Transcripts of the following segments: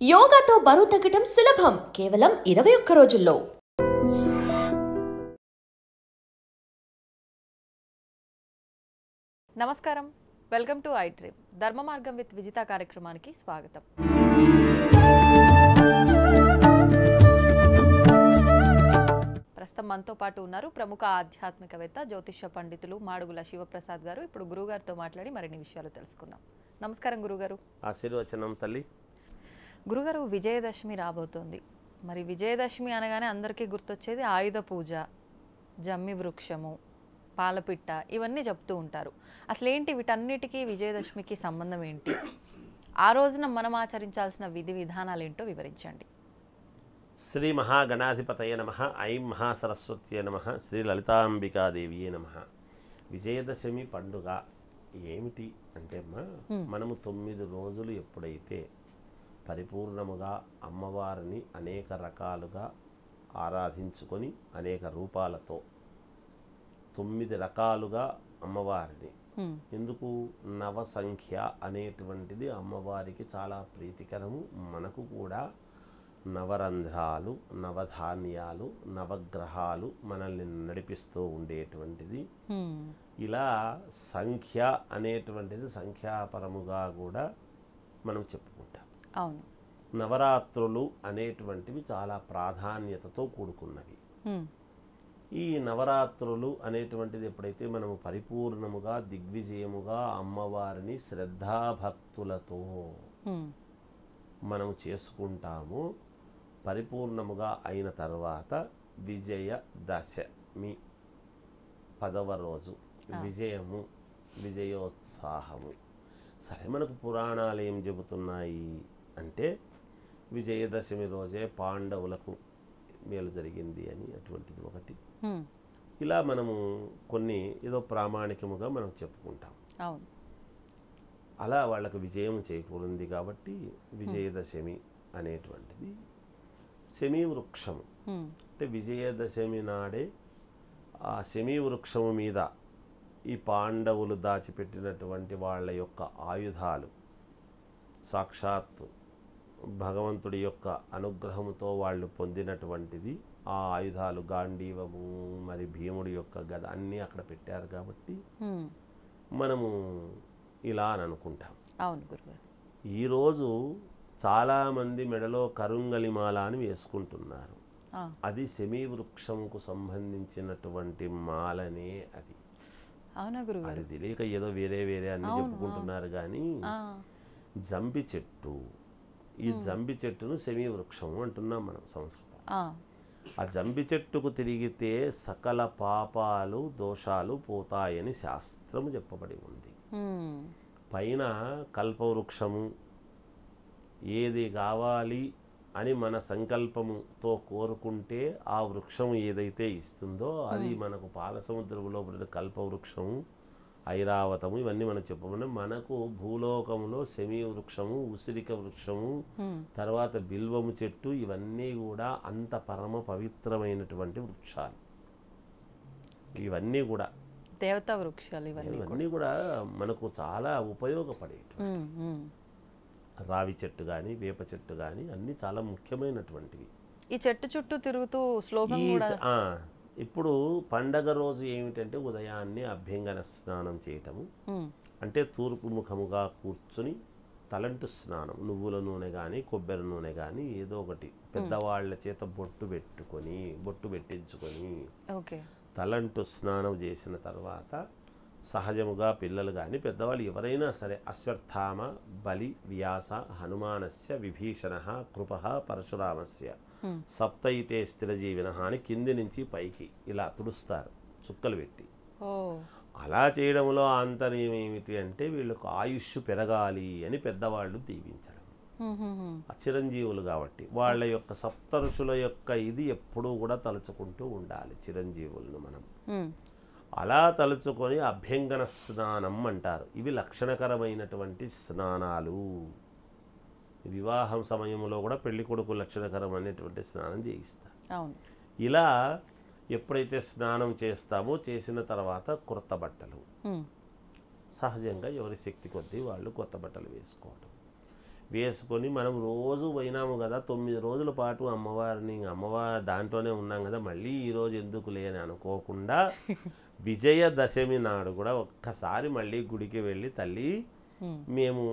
యోగాతో బరువు తగ్గడం సులభం కేవలం 21 రోజుల్లో. నమస్కారం, వెల్కమ్ టు ఐ డ్రీమ్. ధర్మ మార్గం విత్ విజిత కార్యక్రమానికి స్వాగతం. ప్రస్తుతం మనతో పాటు ఉన్నారు ప్రముఖ ఆధ్యాత్మికవేత్త, జ్యోతిష్య పండితులు మాడుగుల శివప్రసాద్ గారు. ఇప్పుడు గురుగారితో మాట్లాడి మరిన్ని విషయాలు తెలుసుకుందాం. నమస్కారం గురుగారు. ఆశీర్వచనం తల్లి. గురుగారు, విజయదశమి రాబోతోంది. మరి విజయదశమి అనగానే అందరికీ గుర్తొచ్చేది ఆయుధ పూజ, జమ్మి వృక్షము, పాలపిట్ట, ఇవన్నీ చెప్తూ ఉంటారు. అసలు ఏంటి వీటన్నిటికీ విజయదశమికి సంబంధం ఏంటి? ఆ రోజున మనం ఆచరించాల్సిన విధి విధానాలు ఏంటో వివరించండి. శ్రీ మహాగణాధిపతయ నమః. ఐం మహాసరస్వత్యే నమః. శ్రీ లలితాంబికాదేవియే నమః. విజయదశమి పండుగ ఏమిటి అంటే మనము 9 రోజులు ఎప్పుడైతే పరిపూర్ణముగా అమ్మవారిని అనేక రకాలుగా ఆరాధించుకొని అనేక రూపాలతో 9 రకాలుగా అమ్మవారిని, ఎందుకు నవసంఖ్య అనేటువంటిది అమ్మవారికి చాలా ప్రీతికరము. మనకు కూడా నవరంధ్రాలు, నవధాన్యాలు, నవగ్రహాలు మనల్ని నడిపిస్తూ ఉండేటువంటిది. ఇలా సంఖ్య అనేటువంటిది సంఖ్యాపరముగా కూడా మనం చెప్పుకుంటాం. అవును. నవరాత్రులు అనేటువంటివి చాలా ప్రాధాన్యతతో కూడుకున్నవి. ఈ నవరాత్రులు అనేటువంటిది ఎప్పుడైతే మనము పరిపూర్ణముగా దిగ్విజయముగా అమ్మవారిని శ్రద్ధాభక్తులతో మనము చేసుకుంటాము, పరిపూర్ణముగా అయిన తర్వాత విజయదశమి 10వ రోజు విజయము, విజయోత్సాహము. సరే, మనకు పురాణాలు ఏం చెబుతున్నాయి అంటే విజయదశమి రోజే పాండవులకు మేలు జరిగింది అని, అటువంటిది ఒకటి. ఇలా మనము కొన్ని ఏదో ప్రామాణికముగా మనం చెప్పుకుంటాం. అలా వాళ్ళకు విజయం చేకూరింది కాబట్టి విజయదశమి అనేటువంటిది. శమీ వృక్షము అంటే విజయదశమి నాడే ఆ శమీ వృక్షము మీద ఈ పాండవులు దాచిపెట్టినటువంటి వాళ్ళ యొక్క ఆయుధాలు సాక్షాత్తు భగవంతుడి యొక్క అనుగ్రహంతో వాళ్ళు పొందినటువంటిది. ఆ ఆయుధాలు గాంధీవము, మరి భీముడి యొక్క గద అన్నీ అక్కడ పెట్టారు కాబట్టి మనము ఇలా అని అనుకుంటాం. అవును గురుగారు. ఈరోజు చాలామంది మెడలో కరుంగలిమాల అని వేసుకుంటున్నారు. అది శమీ వృక్షంకు సంబంధించినటువంటి మాలనే. అది అవునా గురుగారు? అది తెలియక ఏదో వేరే వేరే అన్ని చెప్పుకుంటున్నారు. కానీ జంబి చెట్టు, ఈ జంబి చెట్టును శమీ వృక్షము అంటున్నాం మనం సంస్కృతం. ఆ జంబి చెట్టుకు తిరిగితే సకల పాపాలు దోషాలు పోతాయని శాస్త్రము చెప్పబడి ఉంది. పైన కల్పవృక్షము ఏది కావాలి అని మన సంకల్పముతో కోరుకుంటే ఆ వృక్షము ఏదైతే ఇస్తుందో అది మనకు పాలసముద్రంలో పడిన కల్పవృక్షము, ఐరావతము, ఇవన్నీ మనం చెప్పమన్నా. మనకు భూలోకంలో శమీ వృక్షము, ఉసిరిక వృక్షము, తర్వాత బిల్వము చెట్టు, ఇవన్నీ కూడా అంత పరమ పవిత్రమైనటువంటి వృక్షాలు. ఇవన్నీ కూడా దేవతా వృక్షాలు. ఇవన్నీ కూడా మనకు చాలా ఉపయోగపడేవి. రావి చెట్టు కానీ, వేప చెట్టు కానీ అన్నీ చాలా ముఖ్యమైనటువంటివి. ఈ చెట్టు చుట్టూ తిరుగుతూ శ్లోకం కూడా. ఇప్పుడు పండగ రోజు ఏమిటంటే ఉదయాన్నే అభ్యంగన స్నానం చేయటము, అంటే తూర్పు ముఖముగా కూర్చుని తలంటు స్నానం, నువ్వుల నూనె కానీ కొబ్బరి నూనె కానీ ఏదో ఒకటి పెద్దవాళ్ల చేత బొట్టు పెట్టించుకొని తలంటు స్నానం చేసిన తర్వాత సహజముగా పిల్లలు కానీ పెద్దవాళ్ళు ఎవరైనా సరే అశ్వత్థామ, బలి, వ్యాస, హనుమానస్య, విభీషణ, కృప, పరశురామస్య సప్తైతే స్థిరజీవిన అని కింది నుంచి పైకి ఇలా తుడుస్తారు చుక్కలు పెట్టి. అలా చేయడంలో ఆంతర్యం ఏమిటి అంటే వీళ్ళకు ఆయుష్ పెరగాలి అని పెద్దవాళ్ళు దీవించడం. చిరంజీవులు కాబట్టి వాళ్ళ యొక్క సప్త ఋషుల యొక్క ఇది ఎప్పుడూ కూడా తలుచుకుంటూ ఉండాలి చిరంజీవులను మనం. అలా తలుచుకొని అభ్యంగన స్నానం అంటారు. ఇవి లక్షణకరమైనటువంటి స్నానాలు. వివాహం సమయంలో కూడా పెళ్లి కొడుకు లక్షణకరం అనేటువంటి స్నానం చేయిస్తారు. ఇలా ఎప్పుడైతే స్నానం చేస్తామో చేసిన తర్వాత కొత్త బట్టలు, సహజంగా ఎవరి శక్తి కొద్దీ వాళ్ళు కొత్త బట్టలు వేసుకోవటం. వేసుకొని మనం రోజు పోయినాము కదా 9 రోజుల పాటు అమ్మవారిని అమ్మవారి దాంట్లోనే ఉన్నాం కదా మళ్ళీ ఈరోజు ఎందుకులే అని అనుకోకుండా విజయదశమి నాడు కూడా ఒక్కసారి మళ్ళీ గుడికి వెళ్ళి తల్లి మేము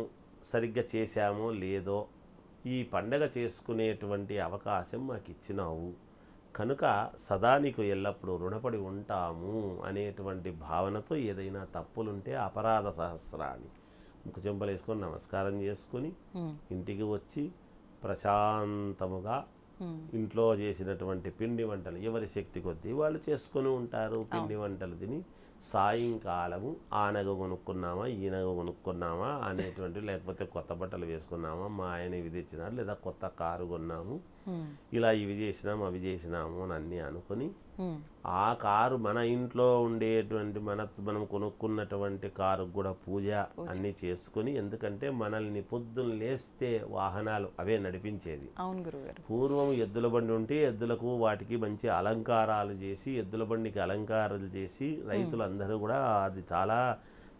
సరిగ్గా చేశామో లేదో ఈ పండగ చేసుకునేటువంటి అవకాశం మాకు ఇచ్చినావు కనుక సదా నీకు ఎల్లప్పుడూ రుణపడి ఉంటాము అనేటువంటి భావనతో ఏదైనా తప్పులుంటే అపరాధ సహస్రాన్ని ముక్కు చెంపలు వేసుకొని నమస్కారం చేసుకుని ఇంటికి వచ్చి ప్రశాంతముగా ఇంట్లో చేసినటువంటి పిండి వంటలు ఎవరి శక్తి కొద్దీ వాళ్ళు చేసుకొని ఉంటారు పిండి వంటలు తిని సాయంకాలము ఆ నగ కొనుక్కున్నామా ఈ నగ కొనుక్కున్నామా అనేటువంటి లేకపోతే కొత్త బట్టలు వేసుకున్నామా మా ఆయన ఇవి తెచ్చినాడు లేదా కొత్త కారు కొన్నాము ఇలా ఇవి చేసినాము అవి చేసినాము అని అన్నీ అనుకుని ఆ కారు మన ఇంట్లో ఉండేటువంటి మనం కొనుక్కున్నటువంటి కారు కూడా పూజ అన్నీ చేసుకుని ఎందుకంటే మనల్ని పొద్దున్న లేస్తే వాహనాలు అవే నడిపించేది పూర్వం ఎద్దుల బండి ఉంటే ఎద్దులకు వాటికి మంచి అలంకారాలు చేసి ఎద్దుల బండికి అలంకారాలు చేసి రైతులందరూ కూడా అది చాలా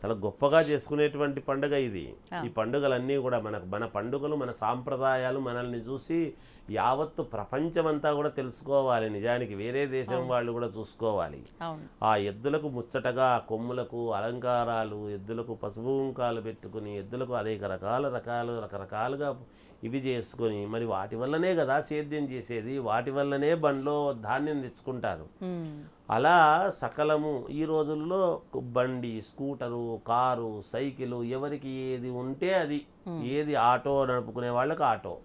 చాలా గొప్పగా చేసుకునేటువంటి పండుగ ఇది ఈ పండుగలన్నీ కూడా మన పండుగలు మన సాంప్రదాయాలు మనల్ని చూసి యావత్తు ప్రపంచమంతా కూడా తెలుసుకోవాలి నిజానికి వేరే దేశం వాళ్ళు కూడా చూసుకోవాలి ఆ ఎద్దులకు ముచ్చటగా కొమ్ములకు అలంకారాలు ఎద్దులకు పసుపు కుంకాలు పెట్టుకుని ఎద్దులకు అనేక రకరకాలుగా ఇవి చేసుకొని మరి వాటి వల్లనే కదా సేద్యం చేసేది వాటి వల్లనే బండ్లో ధాన్యం తెచ్చుకుంటారు అలా సకలము ఈ రోజుల్లో బండి స్కూటరు కారు సైకిలు ఎవరికి ఏది ఉంటే అది ఏది ఆటో నడుపుకునే వాళ్ళకు ఆటో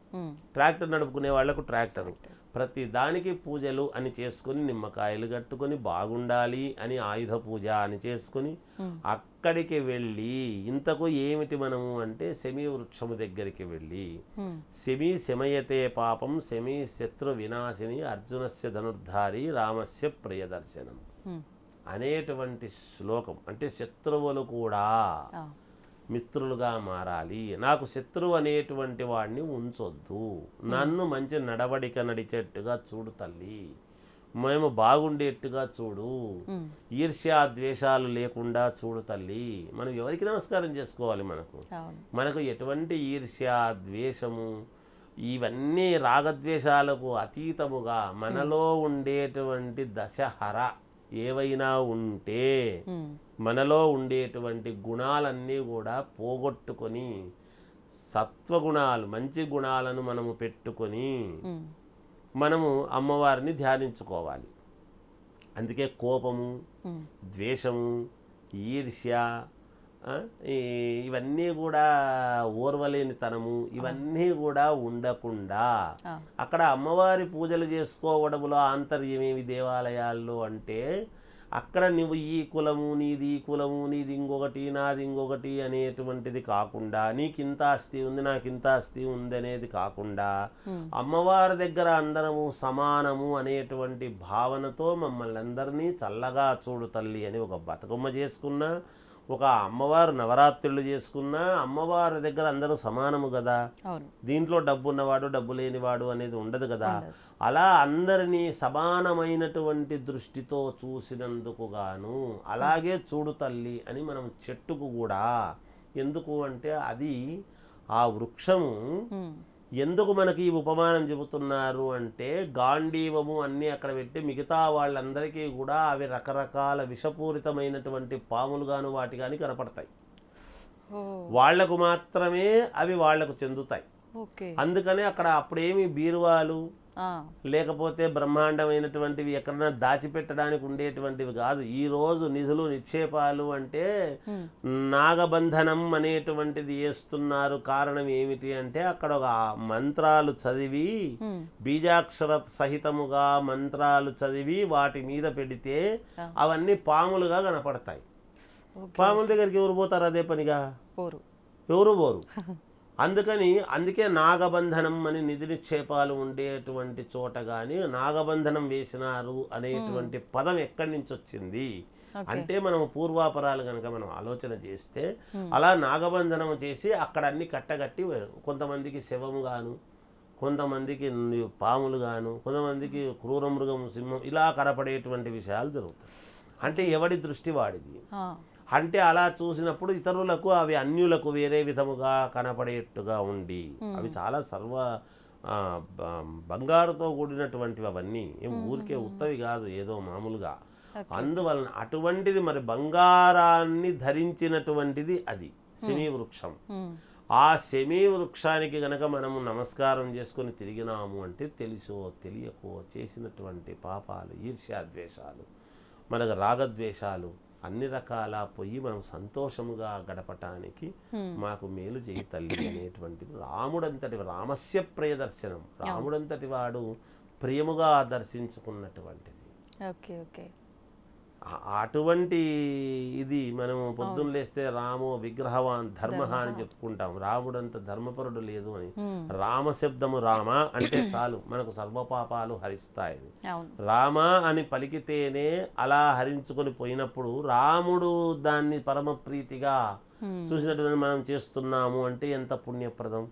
ట్రాక్టర్ నడుపుకునే వాళ్ళకు ట్రాక్టరు ప్రతి దానికి పూజలు అని చేసుకుని నిమ్మకాయలు కట్టుకొని బాగుండాలి అని ఆయుధ పూజ అని చేసుకుని అక్కడికి వెళ్ళి ఇంతకు ఏమిటి మనము అంటే శమీ వృక్షము దగ్గరికి వెళ్ళి శమయతే పాపం శమీ శత్రు వినాశిని అర్జునస్య ధనుర్ధారి రామస్య ప్రియదర్శనం అనేటువంటి శ్లోకం అంటే శత్రువులు కూడా మిత్రులుగా మారాలి నాకు శత్రువు అనేటువంటి వాడిని ఉంచొద్దు నన్ను మంచి నడవడిక నడిచేట్టుగా చూడు తల్లి మేము బాగుండేట్టుగా చూడు ఈర్ష్యా ద్వేషాలు లేకుండా చూడు తల్లి మనం ఎవరికి నమస్కారం చేసుకోవాలి మనకు ఎటువంటి ఈర్ష్యా ద్వేషము ఇవన్నీ రాగద్వేషాలకు అతీతముగా మనలో ఉండేటువంటి దశహర ఏవైనా ఉంటే మనలో ఉండేటువంటి గుణాలన్నీ కూడా పోగొట్టుకొని సత్వగుణాలు మంచి గుణాలను మనము పెట్టుకొని మనము అమ్మవారిని ధ్యానించుకోవాలి అందుకే కోపము ద్వేషము ఈర్ష్య ఇవన్నీ కూడా ఓర్వలేనితనము ఇవన్నీ కూడా ఉండకుండా అక్కడ అమ్మవారి పూజలు చేసుకోవడంలో ఆంతర్యమేమి దేవాలయాల్లో అంటే అక్కడ నువ్వు ఈ కులము నీది ఈ కులము నీది ఇంకొకటి నాది ఇంకొకటి అనేటువంటిది కాకుండా నీకింత ఆస్తి ఉంది నాకింత ఆస్తి ఉంది అనేది కాకుండా అమ్మవారి దగ్గర అందరము సమానము అనేటువంటి భావనతో మమ్మల్ని అందరినీ చల్లగా చూడు తల్లి అని ఒక బతుకమ్మ చేసుకున్నా ఒక అమ్మవారు నవరాత్రులు చేసుకున్నా అమ్మవారి దగ్గర అందరూ సమానము కదా దీంట్లో డబ్బు ఉన్నవాడు డబ్బు లేనివాడు అనేది ఉండదు కదా అలా అందరినీ సమానమైనటువంటి దృష్టితో చూసినందుకు గాను అలాగే చూడు తల్లి అని మనం చెట్టుకు కూడా ఎందుకు అంటే అది ఆ వృక్షము ఎందుకు మనకి ఈ ఉపమానం చెబుతున్నారు అంటే గాంధీవము అన్నీ అక్కడ పెట్టి మిగతా వాళ్ళందరికీ కూడా అవి రకరకాల విషపూరితమైనటువంటి పాములు గాను వాటి కానీ కనపడతాయి వాళ్లకు మాత్రమే అవి వాళ్లకు చెందుతాయి అందుకని అక్కడ అప్పుడేమి బీరువాలు లేకపోతే బ్రహ్మాండమైనటువంటివి ఎక్కడన్నా దాచిపెట్టడానికి ఉండేటువంటివి కాదు ఈ రోజు నిధులు నిక్షేపాలు అంటే నాగబంధనం అనేటువంటిది వేస్తున్నారు కారణం ఏమిటి అంటే అక్కడ ఒక మంత్రాలు చదివి బీజాక్షర సహితముగా మంత్రాలు చదివి వాటి మీద పెడితే అవన్నీ పాములుగా కనపడతాయి పాముల దగ్గరికి ఎవరు పోతారు అదే పనిగా ఎవరు పోరు అందుకే నాగబంధనం అని నిధి నిక్షేపాలు ఉండేటువంటి చోట కానీ నాగబంధనం వేసినారు అనేటువంటి పదం ఎక్కడి నుంచి వచ్చింది అంటే మనం పూర్వాపరాలు కనుక మనం ఆలోచన చేస్తే అలా నాగబంధనం చేసి అక్కడ అన్ని కట్టగట్టి కొంతమందికి శవము గాను కొంతమందికి పాములు గాను కొంతమందికి క్రూర మృగం సింహం ఇలా కనపడేటువంటి విషయాలు జరుగుతాయి అంటే ఎవడి దృష్టి వాడిది అంటే అలా చూసినప్పుడు ఇతరులకు అవి అన్యులకు వేరే విధముగా కనపడేట్టుగా ఉండి అవి చాలా బంగారుతో కూడినటువంటివి అవన్నీ ఏం ఊరికే ఉత్తవి కాదు ఏదో మామూలుగా. అందువలన అటువంటిది మరి బంగారాన్ని ధరించినటువంటిది అది శమీ వృక్షం. ఆ శమీ వృక్షానికి గనక మనము నమస్కారం చేసుకొని తిరిగినాము అంటే తెలుసో తెలియకో చేసినటువంటి పాపాలు, ఈర్ష్యాద్వేషాలు, మనకు రాగద్వేషాలు అన్ని రకాల పోయి మనం సంతోషముగా గడపటానికి మాకు మేలు చేయి తల్లి అనేటువంటిది రాముడంతటి రామస్య ప్రియదర్శనం, రాముడంతటి వాడు ప్రియముగా దర్శించుకున్నటువంటిది. Okay okay. అటువంటి ఇది మనము పొద్దున్న లేస్తే రామో విగ్రహవాన్ ధర్మ అని చెప్పుకుంటాం. రాముడంత ధర్మపరుడు లేదు అని. రామశబ్దము రామ అంటే చాలు మనకు సర్వపాపాలు హరిస్తాయని. రామ అని పలికితేనే అలా హరించుకొని పోయినప్పుడు రాముడు దాన్ని పరమ ప్రీతిగా చూసినటువంటి మనం చేస్తున్నాము అంటే ఎంత పుణ్యప్రదం.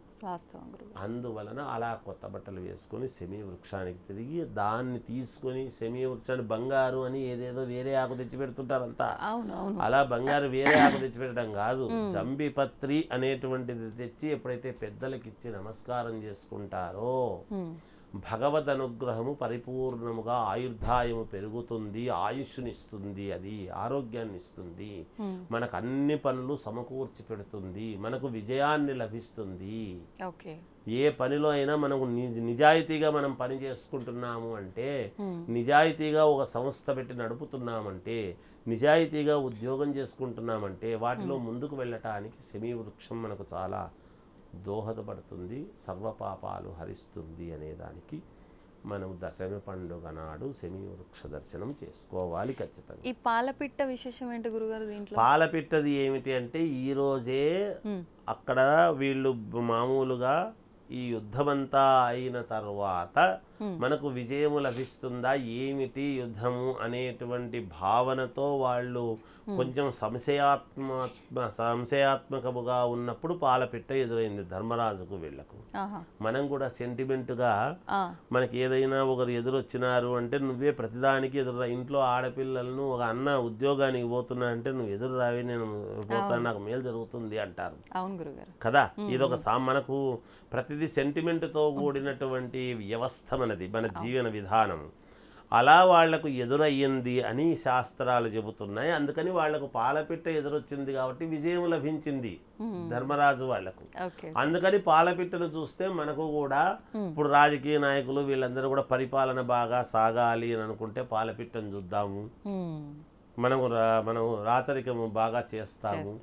అందువలన అలా కొత్త బట్టలు వేసుకొని శమీ వృక్షానికి తిరిగి దాన్ని తీసుకొని శమీ వృక్షాన్ని బంగారు అని ఏదేదో వేరే ఆకు తెచ్చి పెడుతుంటారంతా. అలా బంగారు వేరే ఆకు తెచ్చి పెట్టడం కాదు, జంబిపత్రి అనేటువంటిది తెచ్చి ఎప్పుడైతే పెద్దలకి ఇచ్చి నమస్కారం చేసుకుంటారో భగవద్ అనుగ్రహము పరిపూర్ణముగా ఆయుర్దాయము పెరుగుతుంది, ఆయుష్నిస్తుంది, అది ఆరోగ్యాన్ని ఇస్తుంది, మనకు అన్ని పనులు సమకూర్చి పెడుతుంది, మనకు విజయాన్ని లభిస్తుంది. ఏ పనిలో అయినా మనకు నిజాయితీగా మనం పని చేసుకుంటున్నాము అంటే, నిజాయితీగా ఒక సంస్థ పెట్టి నడుపుతున్నామంటే, నిజాయితీగా ఉద్యోగం చేసుకుంటున్నామంటే వాటిలో ముందుకు వెళ్ళటానికి శమీ వృక్షం మనకు చాలా దోహదపడుతుంది, సర్వపాపాలు హరిస్తుంది అనేదానికి మనం దశమి పండుగ నాడు శమీ వృక్ష దర్శనం చేసుకోవాలి ఖచ్చితంగా. ఈ పాలపిట్ట విశేషం ఏంటి గురుగారు దీంట్లో? పాలపిట్టది ఏమిటి అంటే ఈరోజే అక్కడ వీళ్ళు మామూలుగా ఈ యుద్ధమంతా అయిన తర్వాత మనకు విజయము లభిస్తుందా ఏమిటి యుద్ధము అనేటువంటి భావనతో వాళ్ళు కొంచెం సంశయాత్మకముగా ఉన్నప్పుడు పాలపిట్ట ఎదురైంది ధర్మరాజుకు వీళ్లకు. మనం కూడా సెంటిమెంట్గా మనకి ఏదైనా ఒకరు ఎదురొచ్చినారు అంటే నువ్వే ప్రతిదానికి ఎదురురా, ఇంట్లో ఆడపిల్లలను ఒక అన్న ఉద్యోగానికి పోతున్నా అంటే నువ్వు ఎదురు రావి, నేను పోతాను, నాకు మేలు జరుగుతుంది అంటారు కదా. ఇదొక మనకు ప్రతిదీ సెంటిమెంట్తో కూడినటువంటి వ్యవస్థ మనది, మన జీవన విధానం. అలా వాళ్లకు ఎదురయ్యింది అని శాస్త్రాలు చెబుతున్నాయి. అందుకని వాళ్లకు పాలపిట్ట ఎదురొచ్చింది కాబట్టి విజయం లభించింది ధర్మరాజు వాళ్లకు. అందుకని పాలపిట్టను చూస్తే మనకు కూడా ఇప్పుడు రాజకీయ నాయకులు వీళ్ళందరూ కూడా పరిపాలన బాగా సాగాలి అని అనుకుంటే పాలపిట్టను చూద్దాము, మనం రాచరికము బాగా చేస్తాము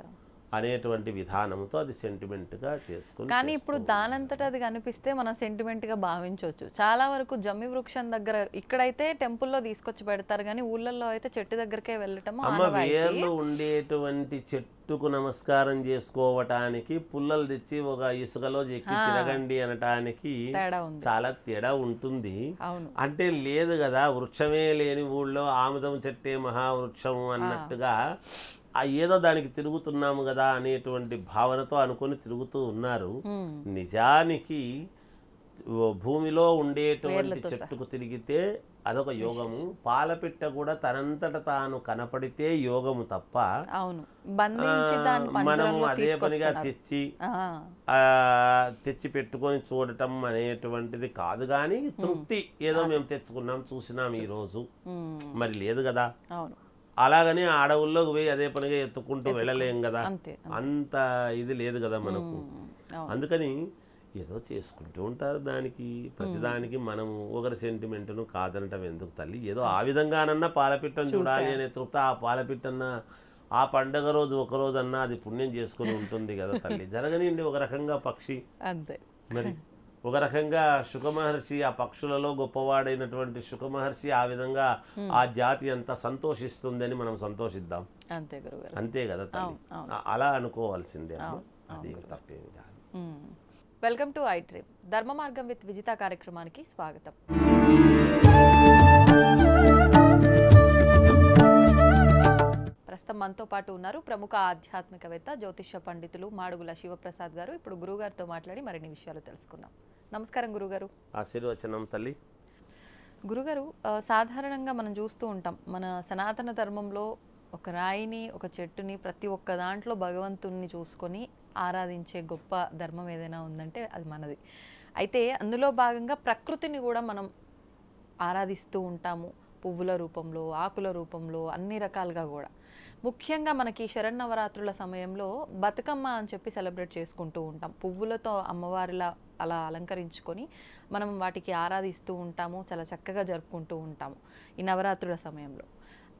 అనేటువంటి విధానంతో అది సెంటిమెంట్గా చేసుకుని. కానీ ఇప్పుడు దానంతటా అది కనిపిస్తే మనం సెంటిమెంట్గా భావించవచ్చు. చాలా వరకు జమ్మి వృక్షం దగ్గర ఇక్కడైతే టెంపుల్లో తీసుకొచ్చి పెడతారు, కానీ ఊళ్ళల్లో అయితే చెట్టు దగ్గరకే వెళ్ళటం. వేర్లు ఉండేటువంటి చెట్టుకు నమస్కారం చేసుకోవటానికి పుల్లలు తెచ్చి ఒక ఇసుకలో ఎక్కి తిరగండి అనటానికి చాలా తేడా ఉంటుంది. అంటే లేదు కదా, వృక్షమే లేని ఊళ్ళో ఆముదం చెట్టే మహావృక్షము అన్నట్టుగా ఏదో దానికి తిరుగుతున్నాము కదా అనేటువంటి భావనతో అనుకొని తిరుగుతూ ఉన్నారు. నిజానికి భూమిలో ఉండేటువంటి చెట్టుకు తిరిగితే అదొక యోగము. పాలపిట్ట కూడా తనంతట తాను కనపడితే యోగము తప్ప మనము అదే పనిగా తెచ్చి పెట్టుకొని చూడటం అనేటువంటిది కాదు. కానీ తృప్తి ఏదో మేము తెచ్చుకున్నాం చూసినాం ఈ రోజు, మరి లేదు కదా. అలాగని అడవుల్లోకి పోయి అదే పనిగా ఎత్తుకుంటూ వెళ్ళలేం కదా, అంత ఇది లేదు కదా మనకు. అందుకని ఏదో చేసుకుంటూ ఉంటారు. దానికి ప్రతిదానికి మనము ఒకరి సెంటిమెంట్ను కాదనటం ఎందుకు తల్లి. ఏదో ఆ విధంగానన్నా పాలపిట్టను చూడాలి అనే తృప్తి ఆ పాలపిట్టన్న ఆ పండగ రోజు ఒకరోజన్నా అది పుణ్యం చేసుకుని ఉంటుంది కదా తల్లి. జరగనిండి ఒక రకంగా పక్షి అంతే. మరి ఒక రకంగా శుకమహర్షి ఆ పక్షులలో గొప్పవాడైనటువంటి శుకమహర్షి ఆ విధంగా ఆ జాతి అంతా సంతోషిస్తుందని మనం సంతోషిద్దాం. అంతే కదా తల్లి, అలా అనుకోవాల్సిందే అమ్మ, అది తప్పేమి కాదు. వెల్కమ్ టు ఐ ట్రిప్ ధర్మ మార్గం విత్ విజిత కార్యక్రమానికి స్వాగతం. ప్రస్తుతం మనతో పాటు ఉన్నారు ప్రముఖ ఆధ్యాత్మికవేత్త జ్యోతిష పండితులు మాడుగుల శివప్రసాద్ గారు. ఇప్పుడు గురుగారితో మాట్లాడి మరిన్ని విషయాలు తెలుసుకుందాం. నమస్కారం గురుగారు. ఆశీర్వచనం తల్లి. గురుగారు, సాధారణంగా మనం చూస్తూ ఉంటాం మన సనాతన ధర్మంలో ఒక రాయిని, ఒక చెట్టుని, ప్రతి ఒక్క దాంట్లో భగవంతుణ్ణి చూసుకొని ఆరాధించే గొప్ప ధర్మం ఏదైనా ఉందంటే అది మనది. అయితే అందులో భాగంగా ప్రకృతిని కూడా మనం ఆరాధిస్తూ ఉంటాము. పువ్వుల రూపంలో, ఆకుల రూపంలో, అన్ని రకాలుగా కూడా. ముఖ్యంగా మనకి శరన్నవరాత్రుల సమయంలో బతుకమ్మ అని చెప్పి సెలబ్రేట్ చేసుకుంటూ ఉంటాం. పువ్వులతో అమ్మవారిలా అలా అలంకరించుకొని మనం వాటికి ఆరాధిస్తూ ఉంటాము. చాలా చక్కగా జరుపుకుంటూ ఉంటాము ఈ నవరాత్రుల సమయంలో.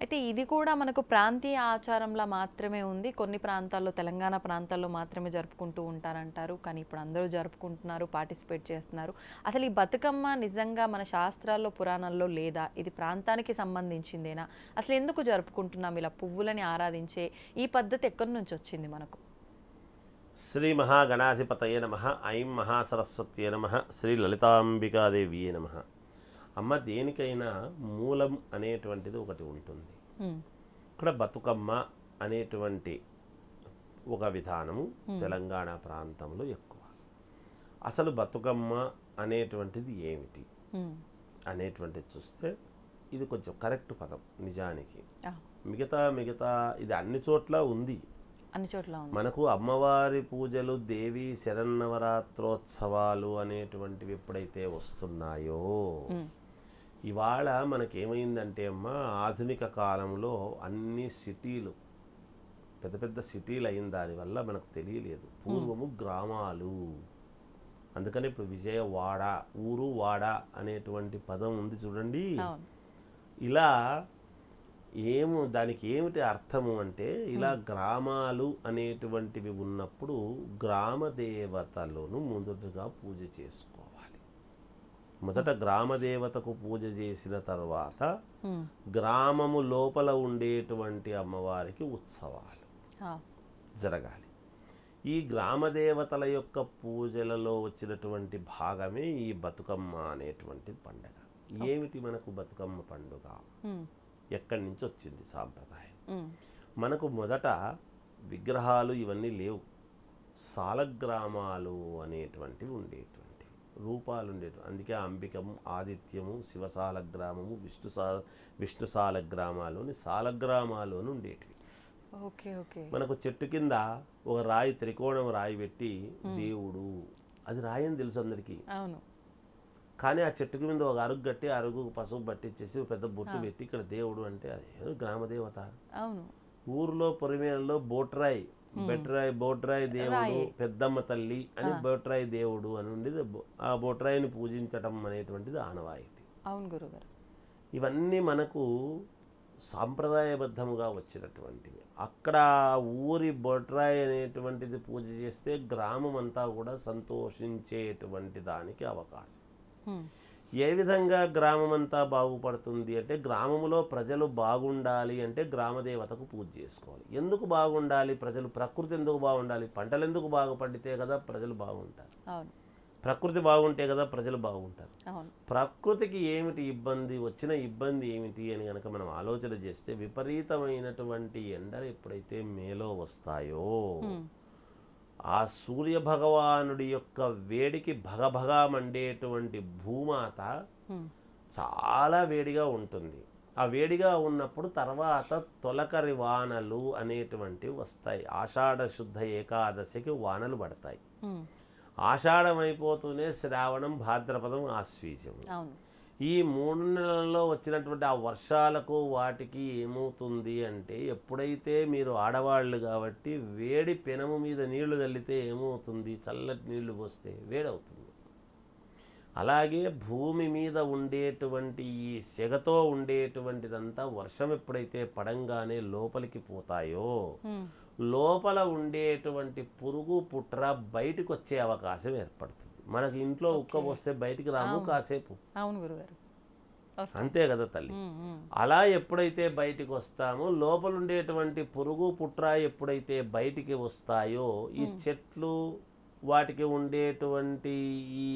అయితే ఇది కూడా మనకు ప్రాంతీయ ఆచారంలా మాత్రమే ఉంది. కొన్ని ప్రాంతాల్లో, తెలంగాణ ప్రాంతాల్లో మాత్రమే జరుపుకుంటూ ఉంటారంటారు. కానీ ఇప్పుడు అందరూ జరుపుకుంటున్నారు, పార్టిసిపేట్ చేస్తున్నారు. అసలు ఈ బతుకమ్మ నిజంగా మన శాస్త్రాల్లో, పురాణాల్లో లేదా? ఇది ప్రాంతానికి సంబంధించిందేనా? అసలు ఎందుకు జరుపుకుంటున్నాం ఇలా పువ్వులని ఆరాధించే ఈ పద్ధతి ఎక్కడి నుంచి వచ్చింది మనకు? శ్రీ మహాగణాధిపతయే నమః. ఐం మహాసరస్వత్యే నమః. శ్రీ లలితాంబికాదేవియే నమః. అమ్మ, దేనికైనా మూలం అనేటువంటిది ఒకటి ఉంటుంది. ఇక్కడ బతుకమ్మ అనేటువంటి ఒక విధానము తెలంగాణ ప్రాంతంలో ఎక్కువ. అసలు బతుకమ్మ అనేటువంటిది ఏమిటి అనేటువంటిది చూస్తే ఇది కొంచెం కరెక్ట్ పదం నిజానికి. మిగతా ఇది అన్ని చోట్ల ఉంది. మనకు అమ్మవారి పూజలు, దేవి శరన్నవరాత్రోత్సవాలు అనేటువంటివి ఎప్పుడైతే వస్తున్నాయో, ఇవాళ మనకేమైందంటే అమ్మ, ఆధునిక కాలంలో అన్ని సిటీలు, పెద్ద పెద్ద సిటీలు అయిన దానివల్ల మనకు తెలియలేదు. పూర్వము గ్రామాలు. అందుకని ఇప్పుడు విజయవాడ, ఊరు వాడ అనేటువంటి పదం ఉంది చూడండి. ఇలా దానికి ఏమిటి అర్థము అంటే, ఇలా గ్రామాలు అనేటువంటివి ఉన్నప్పుడు గ్రామ దేవతలను మొదటగా పూజ చేసుకోవాలి. మొదట గ్రామ దేవతకు పూజ చేసిన తర్వాత గ్రామము లోపల ఉండేటువంటి అమ్మవారికి ఉత్సవాలు జరగాలి. ఈ గ్రామ దేవతల యొక్క పూజలలో వచ్చినటువంటి భాగమే ఈ బతుకమ్మ అనేటువంటి పండుగ. ఏమిటి మనకు బతుకమ్మ పండుగ? ఎక్కడి నుంచి వచ్చింది సాంప్రదాయం? మనకు మొదట విగ్రహాలు ఇవన్నీ లేవు. సాలగ్రామాలు అనేటువంటివి ఉండేటువంటివి, రూపాలు ఉండేటివి. అందుకే అంబికము, ఆదిత్యము, శివసాలగ్రామము, విష్ణుసాలగ్రామాలు అని సాలగ్రామాలు అని ఉండేటివి. మనకు చెట్టు కింద ఒక రాయి, త్రికోణం రాయి పెట్టి దేవుడు, అది రాయి అని తెలుసు అందరికీ. కానీ ఆ చెట్టుకి మీద ఒక అరుగు కట్టి, అరుగు పసుపు పట్టించేసి పెద్ద బొట్టు పెట్టి ఇక్కడ దేవుడు అంటే అది గ్రామదేవత. ఊర్లో పొరిమేలలో బోట్రాయి, బోట్రాయి దేవుడు, పెద్దమ్మ తల్లి అని బోట్రాయి దేవుడు అని ఉండేది. ఆ బోట్రాయిని పూజించటం అనేటువంటిది ఆనవాయితీ. ఇవన్నీ మనకు సాంప్రదాయబద్ధముగా వచ్చినటువంటివి. అక్కడ ఊరి బొట్రాయి అనేటువంటిది పూజ చేస్తే గ్రామం అంతా కూడా సంతోషించేటువంటి దానికి అవకాశం. ఏ విధంగా గ్రామం అంతా బాగుపడుతుంది అంటే, గ్రామంలో ప్రజలు బాగుండాలి అంటే గ్రామదేవతకు పూజ చేసుకోవాలి. ఎందుకు బాగుండాలి ప్రజలు? ప్రకృతి ఎందుకు బాగుండాలి? పంటలు ఎందుకు బాగా పండితే కదా ప్రజలు బాగుంటారు. ప్రకృతి బాగుంటే కదా ప్రజలు బాగుంటారు. ప్రకృతికి ఏమిటి ఇబ్బంది, వచ్చిన ఇబ్బంది ఏమిటి అని కనుక మనం ఆలోచన చేస్తే, విపరీతమైనటువంటి ఎండలు ఎప్పుడైతే మేలో వస్తాయో, ఆ సూర్య భగవానుడి యొక్క వేడికి భగభగా మండేటువంటి భూమాత చాలా వేడిగా ఉంటుంది. ఆ వేడిగా ఉన్నప్పుడు తర్వాత తొలకరి వానలు అనేటువంటివి వస్తాయి. ఆషాఢ శుద్ధ ఏకాదశికి వానలు పడతాయి. ఆషాఢం అయిపోతూనే శ్రావణం, భాద్రపదం, ఆశ్వీజం. ఈ 3 నెలల్లో వచ్చినటువంటి ఆ వర్షాలకు వాటికి ఏమవుతుంది అంటే, ఎప్పుడైతే మీరు ఆడవాళ్ళు కాబట్టి వేడి పెనము మీద నీళ్లు చల్లితే ఏమవుతుంది? చల్లటి నీళ్లు పోస్తే వేడవుతుంది. అలాగే భూమి మీద ఉండేటువంటి ఈ సెగతో ఉండేటువంటిదంతా వర్షం ఎప్పుడైతే పడంగానే లోపలికి పోతాయో, లోపల ఉండేటువంటి పురుగు పుట్ర బయటకు వచ్చే అవకాశం ఏర్పడుతుంది. మనకి ఇంట్లో ఉక్క పోస్తే బయటికి రాము కాసేపు. అంతే కదా తల్లి. అలా ఎప్పుడైతే బయటికి వస్తామో, లోపల ఉండేటువంటి పురుగు పుట్ర ఎప్పుడైతే బయటికి వస్తాయో, ఈ చెట్లు వాటికి ఉండేటువంటి ఈ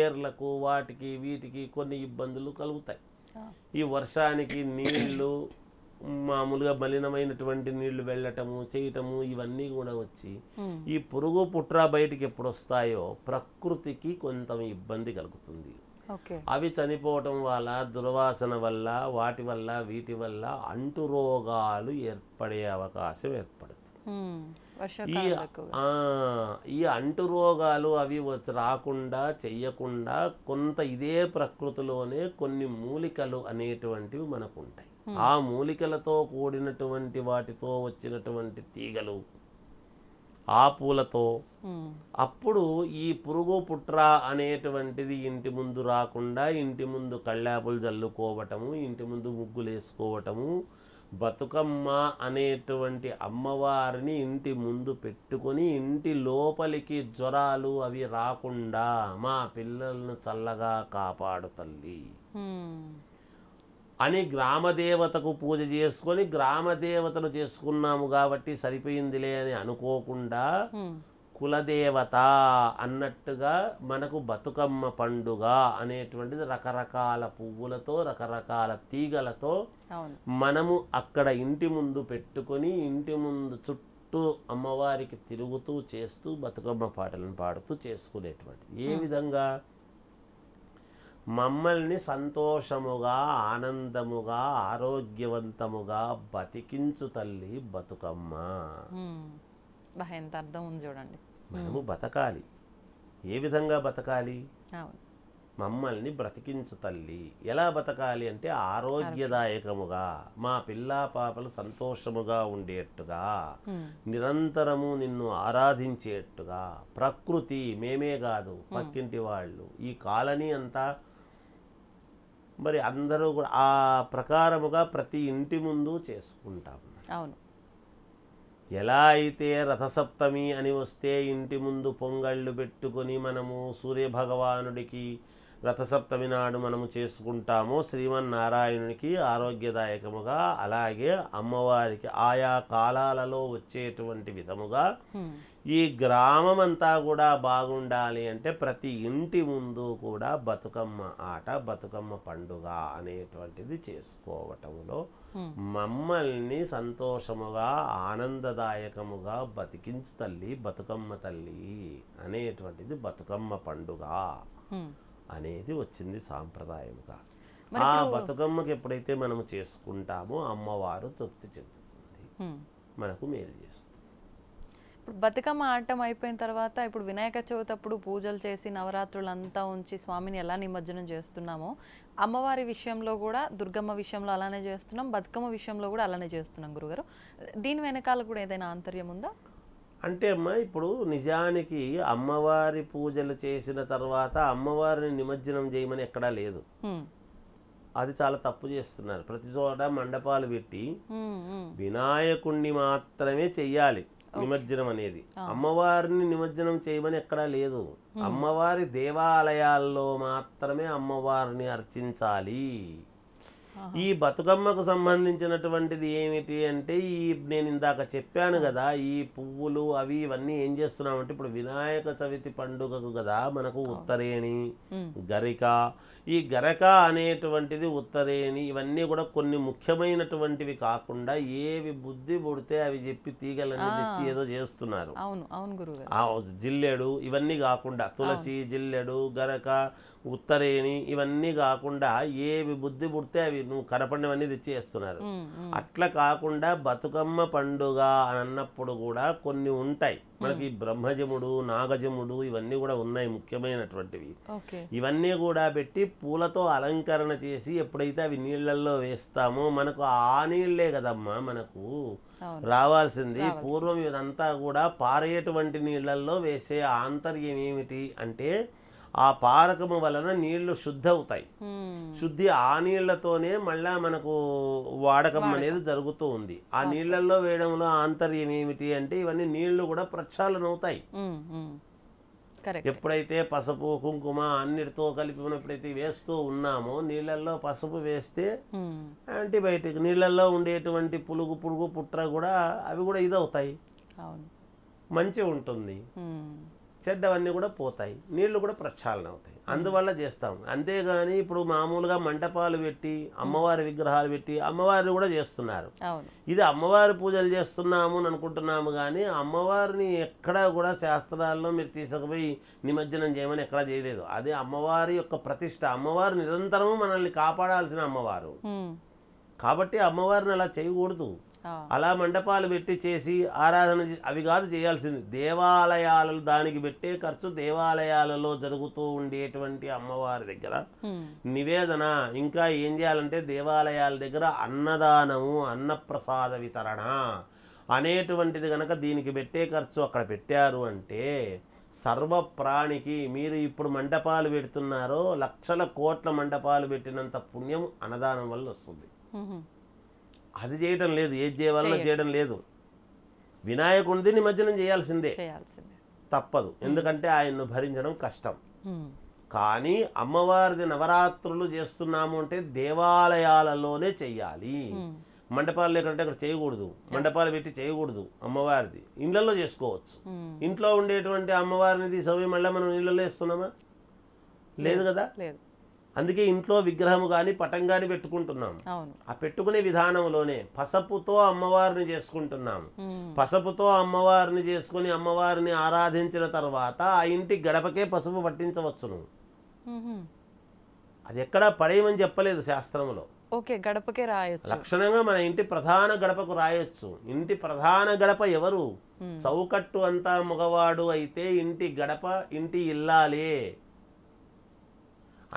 ఏర్లకు వాటికి వీటికి కొన్ని ఇబ్బందులు కలుగుతాయి. ఈ వర్షానికి నీళ్లు మామూలుగా మలినమైనటువంటి నీళ్లు వెళ్ళటము చేయటము ఇవన్నీ కూడా వచ్చి ఈ పురుగు పుట్ర బయటికి ఎప్పుడు వస్తాయో ప్రకృతికి కొంత ఇబ్బంది కలుగుతుంది. అవి చనిపోవటం వల్ల దుర్వాసన వల్ల వాటి వల్ల వీటి వల్ల అంటు రోగాలు ఏర్పడే అవకాశం ఏర్పడుతుంది. ఈ అంటు రోగాలు అవి రాకుండా చెయ్యకుండా కొంత ఇదే ప్రకృతిలోనే కొన్ని మూలికలు అనేటువంటివి మనకు ఉంటాయి. ఆ మూలికలతో కూడినటువంటి వాటితో వచ్చినటువంటి తీగలు ఆ పూలతో అప్పుడు ఈ పురుగు పుట్ర అనేటువంటిది ఇంటి ముందు రాకుండా ఇంటి ముందు కళ్ళాపులు జల్లుకోవటము, ఇంటి ముందు ముగ్గులు వేసుకోవటము, బతుకమ్మ అనేటువంటి అమ్మవారిని ఇంటి ముందు పెట్టుకొని ఇంటి లోపలికి జ్వరాలు అవి రాకుండా మా పిల్లలను చల్లగా కాపాడు తల్లి అని గ్రామదేవతకు పూజ చేసుకొని గ్రామదేవతను చేసుకున్నాము కాబట్టి సరిపోయిందిలే అని అనుకోకుండా కులదేవత అన్నట్టుగా మనకు బతుకమ్మ పండుగ అనేటువంటిది రకరకాల పువ్వులతో రకరకాల తీగలతో మనము అక్కడ ఇంటి ముందు పెట్టుకొని ఇంటి ముందు చుట్టూ అమ్మవారికి తిరుగుతూ చేస్తూ బతుకమ్మ పాటలను పాడుతూ చేసుకునేటువంటిది. ఏ విధంగా మమ్మల్ని సంతోషముగా ఆనందముగా ఆరోగ్యవంతముగా బతికించు తల్లి బతుకమ్మ. ఎంత అర్థం ఉంది చూడండి. మనము బతకాలి. ఏ విధంగా బతకాలి? మమ్మల్ని బ్రతికించు తల్లి. ఎలా బతకాలి అంటే ఆరోగ్యదాయకముగా మా పిల్ల పాపలు సంతోషముగా ఉండేట్టుగా నిరంతరము నిన్ను ఆరాధించేట్టుగా ప్రకృతి మేమే కాదు పక్కింటి వాళ్ళు ఈ కాలనీ అంతా మరి అందరూ కూడా ఆ ప్రకారముగా ప్రతి ఇంటి ముందు చేసుకుంటాం. అవును. ఎలా అయితే రథసప్తమి అని వస్తే ఇంటి ముందు పొంగళ్ళు పెట్టుకొని మనము సూర్యభగవానుడికి రథసప్తమి నాడు మనము చేసుకుంటామో శ్రీమన్నారాయణునికి ఆరోగ్యదాయకముగా అలాగే అమ్మవారికి ఆయా కాలాలలో వచ్చేటువంటి విధముగా ఈ గ్రామం అంతా కూడా బాగుండాలి అంటే ప్రతి ఇంటి ముందు కూడా బతుకమ్మ ఆట బతుకమ్మ పండుగ అనేటువంటిది చేసుకోవటంలో మమ్మల్ని సంతోషముగా ఆనందదాయకముగా బతికించు తల్లి బతుకమ్మ తల్లి అనేటువంటిది బతుకమ్మ పండుగ అనేది వచ్చింది సాంప్రదాయముగా. ఆ బతుకమ్మకి ఎప్పుడైతే మనము చేసుకుంటామో అమ్మవారు తృప్తి చెందుతుంది, మనకు మేలు చేస్తుంది. ఇప్పుడు బతుకమ్మ ఆటం అయిపోయిన తర్వాత ఇప్పుడు వినాయక చవితి అప్పుడు పూజలు చేసి నవరాత్రులంతా ఉంచి స్వామిని ఎలా నిమజ్జనం చేస్తున్నామో అమ్మవారి విషయంలో కూడా దుర్గమ్మ విషయంలో అలానే చేస్తున్నాం, బతుకమ్మ విషయంలో కూడా అలానే చేస్తున్నాం గురుగారు. దీని వెనకాల కూడా ఏదైనా ఆంతర్యం ఉందా? అంటే అమ్మ ఇప్పుడు నిజానికి అమ్మవారి పూజలు చేసిన తర్వాత అమ్మవారిని నిమజ్జనం చేయమని ఎక్కడా లేదు. అది చాలా తప్పు చేస్తున్నారు. ప్రతి చోట మండపాలు పెట్టి వినాయకుణ్ణి మాత్రమే చెయ్యాలి నిమజ్జనం అనేది. అమ్మవారిని నిమజ్జనం చేయమని ఎక్కడా లేదు. అమ్మవారి దేవాలయాల్లో మాత్రమే అమ్మవారిని అర్చించాలి. ఈ బతుకమ్మకు సంబంధించినటువంటిది ఏమిటి అంటే నేను ఇందాక చెప్పాను కదా, ఈ పువ్వులు అవి ఇవన్నీ ఏం చేస్తున్నామంటే ఇప్పుడు వినాయక చవితి పండుగకు కదా మనకు ఉత్తరేణి గరిక, ఈ గరక అనేటువంటిది ఉత్తరేణి ఇవన్నీ కూడా కొన్ని ముఖ్యమైనటువంటివి కాకుండా ఏవి బుద్ధి పుడితే అవి చెప్పి తీగలన్నీ తెచ్చి ఏదో చేస్తున్నారు. జిల్లెడు ఇవన్నీ కాకుండా తులసి జిల్లెడు గరక ఉత్తరేణి ఇవన్నీ కాకుండా ఏవి బుద్ధి పుడితే అవి నువ్వు కనపడినవన్నీ తెచ్చేస్తున్నారు. అట్లా కాకుండా బతుకమ్మ పండుగ అని అన్నప్పుడు కూడా కొన్ని ఉంటాయి మనకి. బ్రహ్మజముడు నాగజముడు ఇవన్నీ కూడా ఉన్నాయి ముఖ్యమైనటువంటివి. ఇవన్నీ కూడా పెట్టి పూలతో అలంకరణ చేసి ఎప్పుడైతే అవి నీళ్లలో వేస్తామో మనకు ఆ నీళ్లే కదమ్మా మనకు రావాల్సింది. పూర్వం ఇదంతా కూడా పారేటువంటి నీళ్లలో వేసే ఆంతర్యం ఏమిటి అంటే ఆ పారకము వలన నీళ్లు శుద్ధి అవుతాయి. శుద్ధి ఆ నీళ్లతోనే మళ్ళా మనకు వాడకం అనేది జరుగుతూ ఉంది. ఆ నీళ్లలో వేయడంలో ఆంతర్యం ఏమిటి అంటే ఇవన్నీ నీళ్లు కూడా ప్రక్షాళన అవుతాయి. ఎప్పుడైతే పసుపు కుంకుమ అన్నిటితో కలిపి మనం ఎప్పుడైతే వేస్తూ ఉన్నామో నీళ్లలో పసుపు వేస్తే యాంటీబయాటిక్ నీళ్లలో ఉండేటువంటి పురుగు పుట్ర కూడా అవి కూడా ఇదవుతాయి, మంచిగా ఉంటుంది. చెడ్డవన్నీ కూడా పోతాయి, నీళ్లు కూడా ప్రక్షాళన అవుతాయి. అందువల్ల చేస్తాం. అంతేగాని ఇప్పుడు మామూలుగా మంటపాలు పెట్టి అమ్మవారి విగ్రహాలు పెట్టి అమ్మవారిని కూడా చేస్తున్నారు. ఇది అమ్మవారి పూజలు చేస్తున్నాము అని అనుకుంటున్నాము, కానీ అమ్మవారిని ఎక్కడా కూడా శాస్త్రాల్లో మీరు తీసుకుపోయి నిమజ్జనం చేయమని ఎక్కడా చేయలేదు. అది అమ్మవారి యొక్క ప్రతిష్ట. అమ్మవారు నిరంతరము మనల్ని కాపాడాల్సిన అమ్మవారు కాబట్టి అమ్మవారిని అలా చేయకూడదు. అలా మండపాలు పెట్టి చేసి ఆరాధన అవి కాదు చేయాల్సింది. దేవాలయాలలో దానికి పెట్టే ఖర్చు దేవాలయాలలో జరుగుతూ ఉండేటువంటి అమ్మవారి దగ్గర నివేదన, ఇంకా ఏం చేయాలంటే దేవాలయాల దగ్గర అన్నదానము, అన్నప్రసాద వితరణ అనేటువంటిది కనుక దీనికి పెట్టే ఖర్చు అక్కడ పెట్టారు అంటే సర్వప్రాణికి మీరు ఇప్పుడు మండపాలు పెడుతున్నారో లక్షల కోట్ల మండపాలు పెట్టినంత పుణ్యం అన్నదానం వల్ల వస్తుంది. అది చేయడం లేదు, ఏది చేయాలన్నా చేయడం లేదు. వినాయకుడిది నిమజ్జనం చేయాల్సిందే, తప్పదు. ఎందుకంటే ఆయన్ను భరించడం కష్టం. కానీ అమ్మవారిది నవరాత్రులు చేస్తున్నాము అంటే దేవాలయాలలోనే చెయ్యాలి. మండపాలు లేకుంటే అక్కడ చేయకూడదు, మండపాలు పెట్టి చేయకూడదు. అమ్మవారిది ఇళ్లలో చేసుకోవచ్చు. ఇంట్లో ఉండేటువంటి అమ్మవారిని తీసవి మళ్ళీ మనం ఇళ్లలో వేస్తున్నామా? లేదు కదా. అందుకే ఇంట్లో విగ్రహము కానీ పటం కానీ పెట్టుకుంటున్నాం. ఆ పెట్టుకునే విధానంలోనే పసుపుతో అమ్మవారిని చేసుకుంటున్నాము. పసుపుతో అమ్మవారిని చేసుకుని అమ్మవారిని ఆరాధించిన తర్వాత ఆ ఇంటి గడపకే పసుపు పట్టించవచ్చును. అది ఎక్కడా పడేయమని చెప్పలేదు శాస్త్రంలో. గడపకే రాయొచ్చు. లక్షణంగా మన ఇంటి ప్రధాన గడపకు రాయొచ్చు. ఇంటి ప్రధాన గడప ఎవరు? చౌకట్టు అంతా మగవాడు అయితే ఇంటి గడప ఇంటి ఇల్లాలే.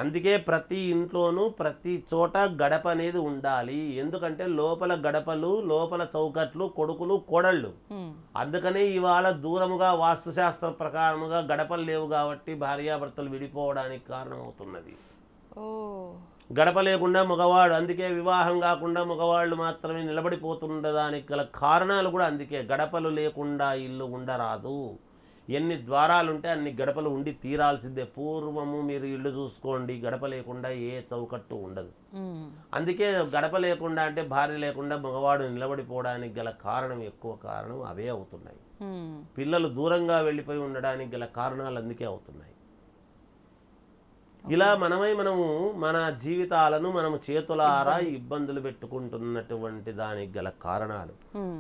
అందుకే ప్రతి ఇంట్లోనూ ప్రతి చోట గడప అనేది ఉండాలి. ఎందుకంటే లోపల గడపలు, లోపల చౌకట్లు కొడుకులు కోడళ్ళు. అందుకనే ఇవాళ దూరముగా వాస్తుశాస్త్ర ప్రకారముగా గడపలు లేవు కాబట్టి భార్యాభర్తలు విడిపోవడానికి కారణమవుతున్నది. గడప లేకుండా మగవాడు, అందుకే వివాహం కాకుండా మగవాళ్ళు మాత్రమే నిలబడిపోతుండడానికి గల కారణాలు కూడా అందుకే. గడపలు లేకుండా ఇల్లు ఉండరాదు. ఎన్ని ద్వారాలుంటే అన్ని గడపలు ఉండి తీరాల్సిందే. పూర్వము మీరు ఇల్లు చూసుకోండి, గడప లేకుండా ఏ చౌకట్టు ఉండదు. అందుకే గడప లేకుండా అంటే భార్య లేకుండా మగవాడు నిలబడిపోవడానికి గల కారణం, ఎక్కువ కారణం అవే అవుతున్నాయి. పిల్లలు దూరంగా వెళ్ళిపోయి ఉండడానికి గల కారణాలు అందుకే అవుతున్నాయి. ఇలా మనము మన జీవితాలను మనము చేతులారా ఇబ్బందులు పెట్టుకుంటున్నటువంటి దానికి గల కారణాలు.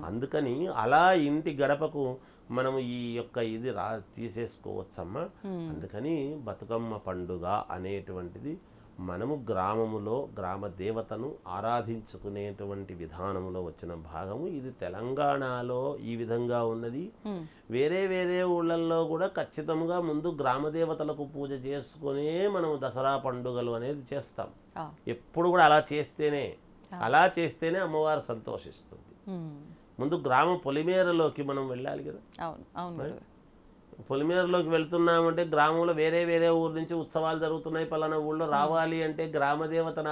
అందుకని అలా ఇంటి గడపకు మనము ఈ యొక్క ఇది తీసేసుకోవచ్చమ్మా. అందుకని బతుకమ్మ పండుగ అనేటువంటిది మనము గ్రామములో గ్రామ దేవతను ఆరాధించుకునేటువంటి విధానంలో వచ్చిన భాగము. ఇది తెలంగాణలో ఈ విధంగా ఉన్నది. వేరే వేరే ఊళ్ళల్లో కూడా ఖచ్చితంగా ముందు గ్రామ దేవతలకు పూజ చేసుకునే మనము దసరా పండుగలు అనేది చేస్తాం. ఎప్పుడు కూడా అలా చేస్తేనే అమ్మవారు సంతోషిస్తుంది. ముందు గ్రామ పొలిమేరలోకి మనం వెళ్ళాలి కదా. పొలిమేరలోకి వెళ్తున్నామంటే గ్రామంలో వేరే వేరే ఊరు నుంచి ఉత్సవాలు జరుగుతున్నాయి, పలానా ఊళ్ళో రావాలి అంటే గ్రామదేవతన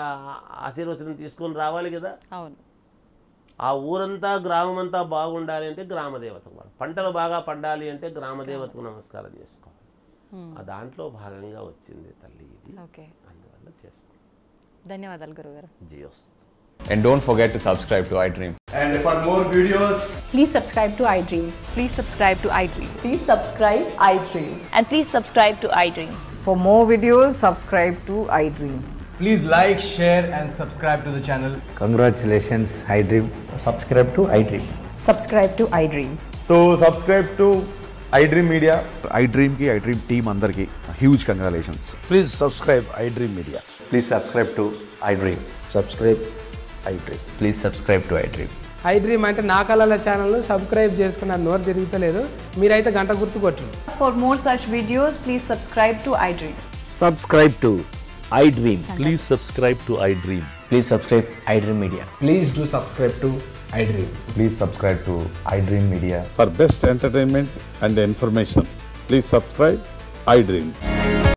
ఆశీర్వచనం తీసుకొని రావాలి కదా. ఆ ఊరంతా గ్రామం అంతా బాగుండాలి అంటే గ్రామదేవతకు, పంటలు బాగా పండాలి అంటే గ్రామదేవతకు నమస్కారం చేసుకోవాలి. ఆ దాంట్లో భాగంగా వచ్చింది తల్లి ఇది. అందువల్ల చేసుకోండి. ధన్యవాదాలు గురుగారు. జియోస్తు. And don't forget to subscribe to iDream. And for more videos, please subscribe to iDream. Please subscribe to iDream. Please subscribe iDream. And please subscribe to iDream. For more videos, subscribe to iDream. please like, share and subscribe to the channel. Congratulations, iDream. Subscribe to iDream. Subscribe to iDream. So subscribe to iDream Media. iDream ki iDream team andarki huge congratulations. Please subscribe iDream Media. Please subscribe to iDream. Subscribe iDream. Please subscribe to iDream. iDream అంటే నా కళల ఛానల్ను subscribe చేసుకున్న నోరు తిరుగుతలేదు, మీరైతే గంట గుర్తు కొట్టండి. For more such videos, please subscribe to iDream. Subscribe to iDream. Please subscribe to iDream. Please subscribe iDream Media. Please do subscribe to iDream. Please subscribe to iDream Media. For best entertainment and information, please subscribe iDream.